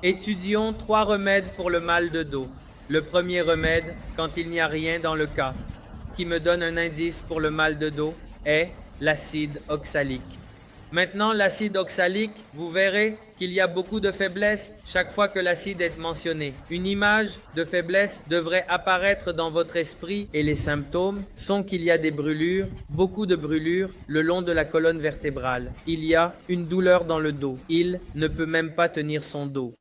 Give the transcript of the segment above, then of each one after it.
Étudions 3 remèdes pour le mal de dos. Le premier remède, quand il n'y a rien dans le cas, qui me donne un indice pour le mal de dos, est l'acide oxalique. Maintenant, l'acide oxalique, vous verrez qu'il y a beaucoup de faiblesse chaque fois que l'acide est mentionné. Une image de faiblesse devrait apparaître dans votre esprit et les symptômes sont qu'il y a des brûlures, beaucoup de brûlures le long de la colonne vertébrale. Il y a une douleur dans le dos. Il ne peut même pas tenir son dos.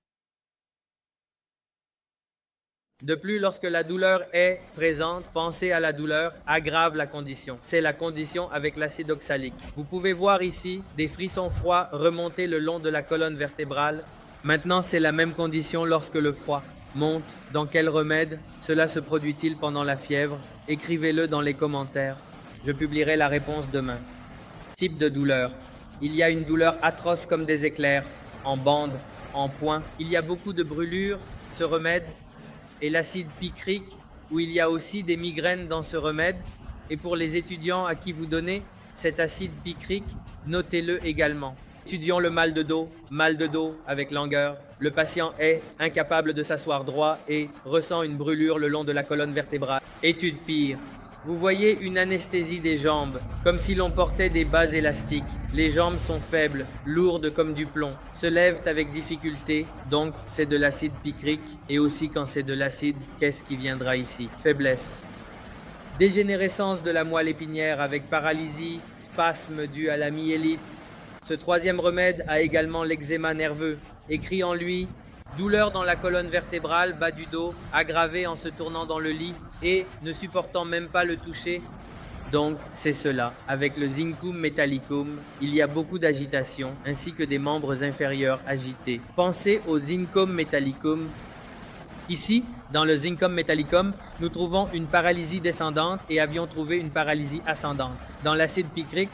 De plus, lorsque la douleur est présente, penser à la douleur aggrave la condition. C'est la condition avec l'acide oxalique. Vous pouvez voir ici des frissons froids remonter le long de la colonne vertébrale. Maintenant, c'est la même condition lorsque le froid monte. Dans quel remède cela se produit-il pendant la fièvre? Écrivez-le dans les commentaires. Je publierai la réponse demain. Type de douleur. Il y a une douleur atroce comme des éclairs, en bandes, en points. Il y a beaucoup de brûlures. Ce remède et l'acide picrique, où il y a aussi des migraines dans ce remède. Et pour les étudiants à qui vous donnez cet acide picrique, notez-le également. Étudions le mal de dos avec langueur. Le patient est incapable de s'asseoir droit et ressent une brûlure le long de la colonne vertébrale. Étude pire. Vous voyez une anesthésie des jambes, comme si l'on portait des bas élastiques. Les jambes sont faibles, lourdes comme du plomb, se lèvent avec difficulté, donc c'est de l'acide picrique. Et aussi quand c'est de l'acide, qu'est-ce qui viendra ici? Faiblesse. Dégénérescence de la moelle épinière avec paralysie, spasme dû à la myélite. Ce troisième remède a également l'eczéma nerveux. Écrit en lui douleur dans la colonne vertébrale, bas du dos, aggravée en se tournant dans le lit et ne supportant même pas le toucher. Donc, c'est cela. Avec le zincum metallicum, il y a beaucoup d'agitation ainsi que des membres inférieurs agités. Pensez au zincum metallicum. Ici, dans le zincum metallicum, nous trouvons une paralysie descendante et avions trouvé une paralysie ascendante. Dans l'acide picrique,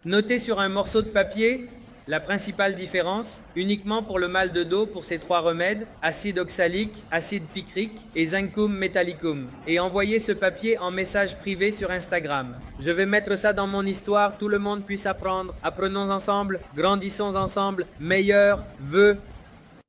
notez sur un morceau de papier la principale différence, uniquement pour le mal de dos pour ces 3 remèdes, acide oxalique, acide picrique et zincum metallicum. Et envoyez ce papier en message privé sur Instagram. Je vais mettre ça dans mon histoire, tout le monde puisse apprendre. Apprenons ensemble, grandissons ensemble, meilleurs vœux.